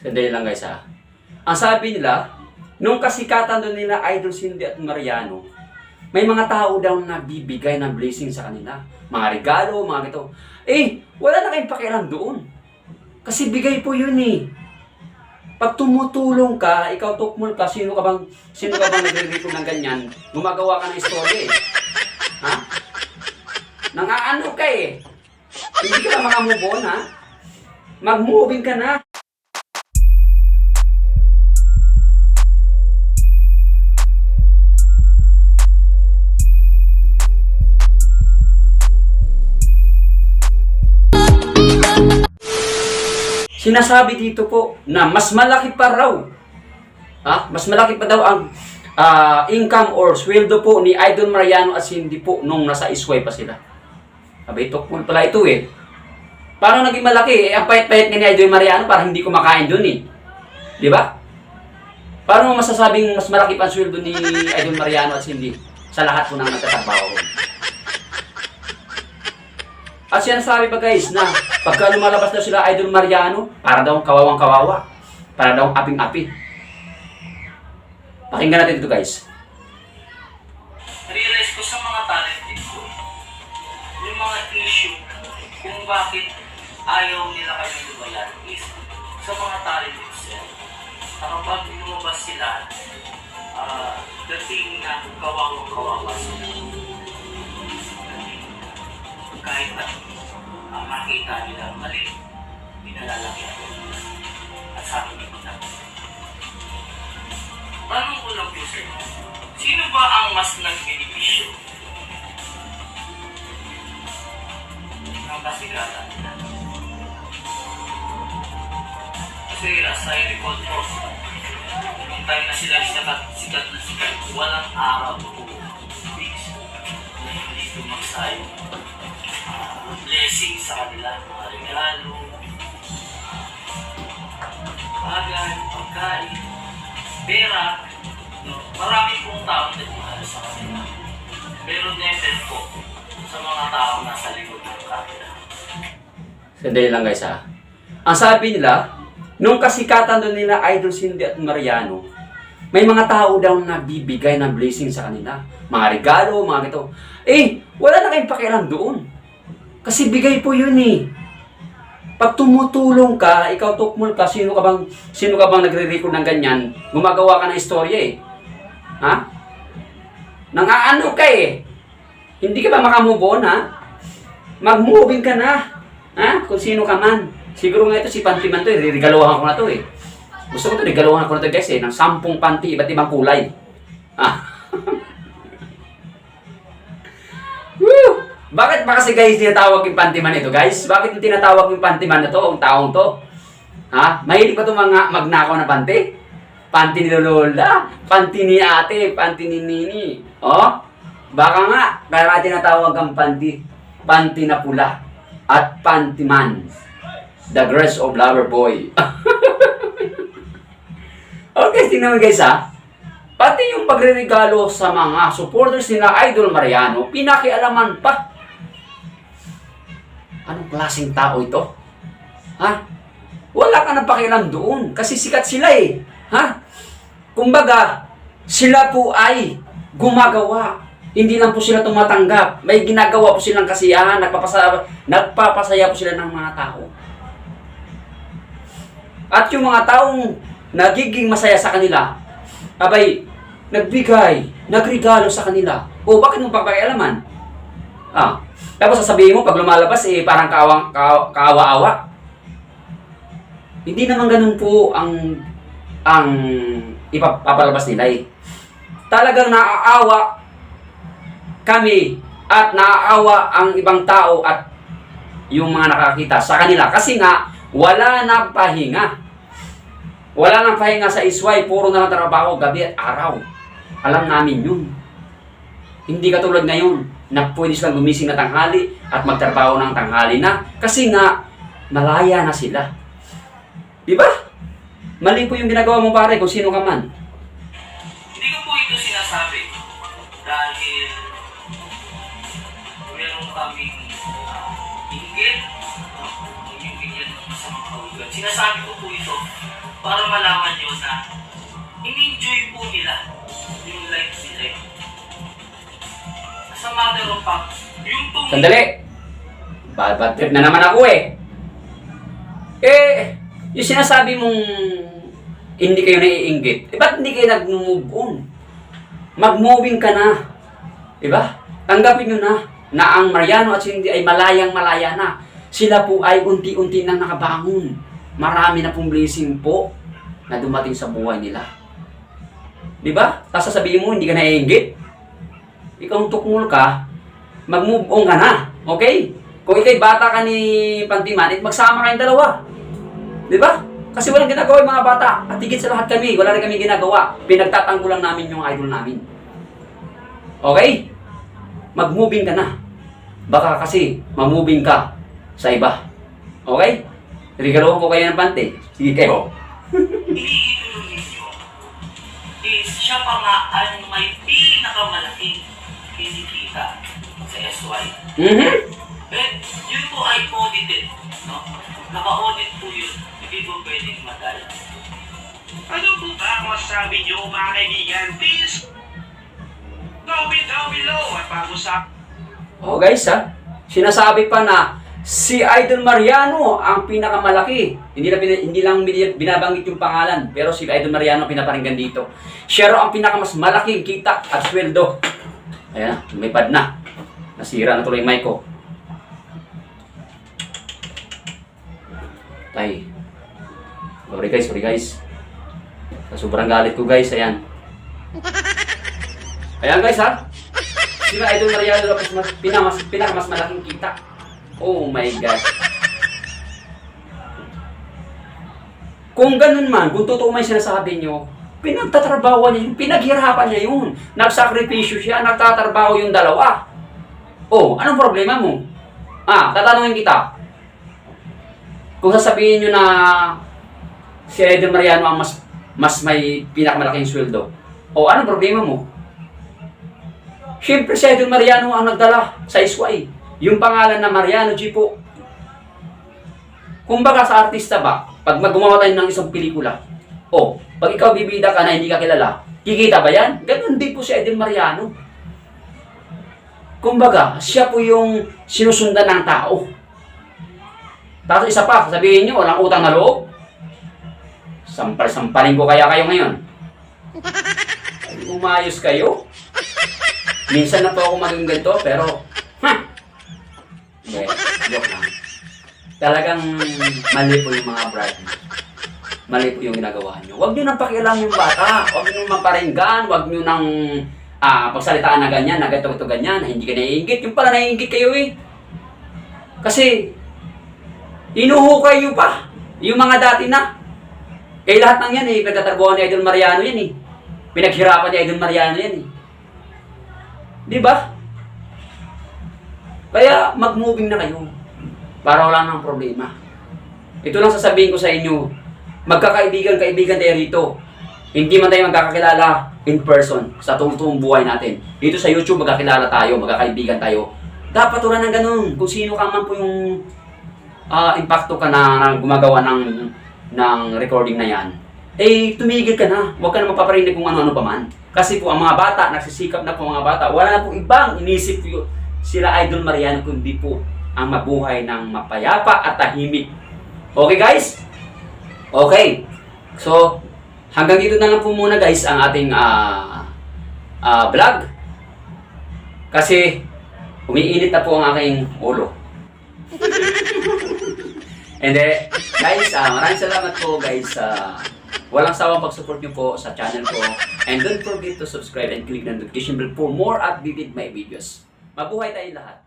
Sandali lang guys ha. Ang sabi nila, nung kasikatan doon nila Idol Cindy at Mariano, may mga tao daw na nagbibigay ng blessing sa kanila. Mga regalo, mga gito. Wala na kayong pakialam doon. Kasi bigay po yun eh. Pag tumutulong ka, ikaw tukmol ka, sino ka bang nagre-record ng ganyan? Gumagawa ka ng istorya eh. Ha? Nangaano ka eh. Hindi ka na makamove on ha? Mag-moving ka na. Sinasabi dito po na mas malaki pa raw. Mas malaki pa daw ang income or sweldo po ni Idol Mariano at Cindy po nung nasa Isway pa sila. Abay, tukmol pala ito eh. Paano naging malaki? Ang payat-payat nga ni Idol Mariano para hindi kumakain dun eh. Di ba? Paano mo masasabing mas malaki pa ang sweldo ni Idol Mariano at Cindy sa lahat po ng nagtatrabaho? At sinasabi pa guys na pagka lumalabas daw sila Idol Mariano, para daw kawawang-kawawa, para daw aping-api. Pakinggan natin ito guys. Realize ko sa mga talented ko, yung mga issue kung bakit ayaw nila kami lumayan is sa mga talented sila. Kapag lumabas sila, dating na kawawang-kawawa sila. Kahit na makita nila mali, pinalalaki ako at sa akin ito na. Tanong ko lang po sa inyo, sino ba ang mas nag-benepisyo ng kasigatan nila? Kasi as I recall po, nung time na sila sikat na sikat, walang araw po, weeks, na hindi tumagsayang blessing sa kanila, mga regalo, bagay, pagkain, pera, no? Marami pong tao nagmahal sa kanila. Pero never po sa mga tao nasa likod ng camera. Sandali lang guys ha. Ang sabi nila, nung kasikatan doon nila Idol Cindy at Mariano, may mga tao daw na nagbibigay ng blessing sa kanila. Mga regalo, mga gito. Wala na kayong pakialam doon. Kasi bigay po yun eh. Pag tumutulong ka, ikaw tukmol ka, sino ka bang nagre-record ng ganyan? Gumagawa ka ng istorya eh. Ha? Nangaano ka eh. Hindi ka ba makamove on ha? Mag-moving ka na. Ha? Kung sino ka man. Siguro nga ito si Panty man to eh. Regaluhan ko na to eh. Gusto ko to, regaluhan ko na to guys eh. Ng 10 panty, iba't ibang kulay. Woo! Bakit ba kasi guys tinatawag yung pantyman ito guys? Bakit yung tinatawag yung pantyman na to, ang taong to? Ha? Mahilig ba itong mga magnakaw na panty? Panty ni Lola, panty ni ate, panty ni Nini. Baka nga, kaya tinatawag ang panty. Panty na pula. At pantyman. The grace of lover boy. Okay, tingnan mo guys ha. Pati yung pagre-regalo sa mga supporters nila Idol Mariano, pinakialaman pa. Anong klaseng tao ito? Ha? Wala ka nang pakialam doon kasi sikat sila eh. Ha? Kumbaga, sila po ay gumagawa. Hindi lang po sila tumatanggap. May ginagawa po silang kasiyahan, nagpapasaya po sila ng mga tao. At yung mga taong nagiging masaya sa kanila, abay, nagbigay, nagregalo sa kanila. Bakit mo papakialaman? Tapos sasabihin mo, pag lumalabas, parang kaawa-awa. Hindi naman ganun po ang ipapalabas nila eh. Talagang naaawa kami at naaawa ang ibang tao at yung mga nakakita sa kanila. Kasi nga, wala nang pahinga. Wala nang pahinga sa Isway, puro na lang trabaho, gabi at araw. Alam namin yun. Hindi katulad ngayon na pwede silang gumising na tanghali at magtrabaho ng tanghali na kasi nga malaya na sila. Diba? Mali po yung ginagawa mo pare kung sino ka man. Hindi ko po ito sinasabi dahil meron kaming inggit, yung bigyan ng masamang kahulugan. Sinasabi ko po ito para malaman nyo na in-enjoy po nila yung life nila. Sa matter of fact, yung pong... Sandali! Bad trip na naman ako eh. Yung sinasabi mong hindi kayo naiinggit, ba't hindi kayo nag-move on? Mag-moving ka na. Diba? Tanggapin nyo na ang Mariano at Cindy ay malayang-malaya na. Sila po ay unti-unti nang nakabangon. Marami na pong blessing po na dumating sa buhay nila. Diba? Tapos sasabihin mo, hindi ka naiinggit. Ikaw tukmul ka, mag-move on ka na. Okay? Kung ikay bata ka ni Pantiman, magsama kayong dalawa. Diba? Kasi walang ginagawa yung mga bata. At higit sa lahat kami, wala rin kami ginagawa. Pinagtatanggol lang namin yung idol namin. Okay? Mag-moving ka na. Baka kasi, mag-moving ka sa iba. Okay? Regalohan ko kayo ng pante. Sige kayo. iniidolo ninyo is siya pa nga ang may pinakamalaking kinikita sa SY. And yun po ay audited, no? Naka-audit po yun. Hindi po pwedeng madala. Ano po ba ang masasabi niyo mga kaibigan? Please comment down below at pag-usap. Oh guys ha, sinasabi pa na si Idol Mariano ang pinakamalaki. Hindi lang binabanggit yung pangalan, pero si Idol Mariano ang pinaparinggan dito. Siya raw ang pinakamas malaking kita at sweldo. Ayan, may pad na. Nasira na tuloy yung mic ko. Tay. Sorry guys. Sa sobrang galit ko guys, ayan. Ayan guys ha. Sila Idol Mariano daw pinakamas malaking kita. Oh my God. Kung ganun man, kung totoo man sinasabi nyo, pinagtatrabaho niya yun, pinaghirapan niya yun. Nagsakripisyo siya, nagtatrabaho yung dalawa. Oh, anong problema mo? Tatanungin kita. Kung sasabihin nyo na si Idol Mariano ang mas may pinakamalaking sweldo, anong problema mo? Siyempre si Idol Mariano ang nagdala sa SY. Yung pangalan na Mariano G po. Kumbaga sa artista ba, pag gumawa tayo ng isang pelikula, pag ikaw bibida ka na hindi ka kilala, kikita ba yan? Ganun din po si Idol Mariano. Kumbaga, siya po yung sinusundan ng tao. Tapos isa pa, sabihin nyo, walang utang na loob. Sampalin ko kaya kayo ngayon. Umayos kayo. Minsan na po ako maging ganito, pero, joke lang. Talagang mali po yung mga brad. Mali po yung ginagawa nyo. Huwag nyo nang pakialam yung bata. Huwag nyo nang maparinggan. Huwag nyo nang pagsalitaan na ganyan, na ganito ganyan, na hindi ka naiingit. Yung pala naiingit kayo eh. Kasi, inuhukay nyo pa. Yung mga dati na. Kaya lahat ng yan eh, pinagtatrabuhan ni Idol Mariano yan eh. Pinaghirapan ni Idol Mariano yan eh. Di ba? Kaya mag-moving na kayo para wala nang problema. Ito lang sasabihin ko sa inyo, magkakaibigan tayo rito. Hindi man tayo magkakakilala in person sa totoong buhay natin. Dito sa YouTube magkakilala tayo, magkakaibigan tayo. Dapat wala ng ganun. Kung sino ka man po yung impacto ka na gumagawa ng recording na yan, tumigil ka na. Huwag ka na magpaparinig kung ano-ano pa man. Kasi po ang mga bata, nagsisikap na po mga bata, wala na po ibang inisip po sila Idol Mariano kundi po ang mabuhay ng mapayapa at tahimik. Okay guys? Okay. So, hanggang dito na lang po muna guys ang ating vlog. Kasi umiinit na po ang aking ulo. And guys, maraming salamat po guys sa walang sawang pag-support nyo po sa channel ko. And don't forget to subscribe and click the notification bell for more updated my videos. Mabuhay tayong lahat.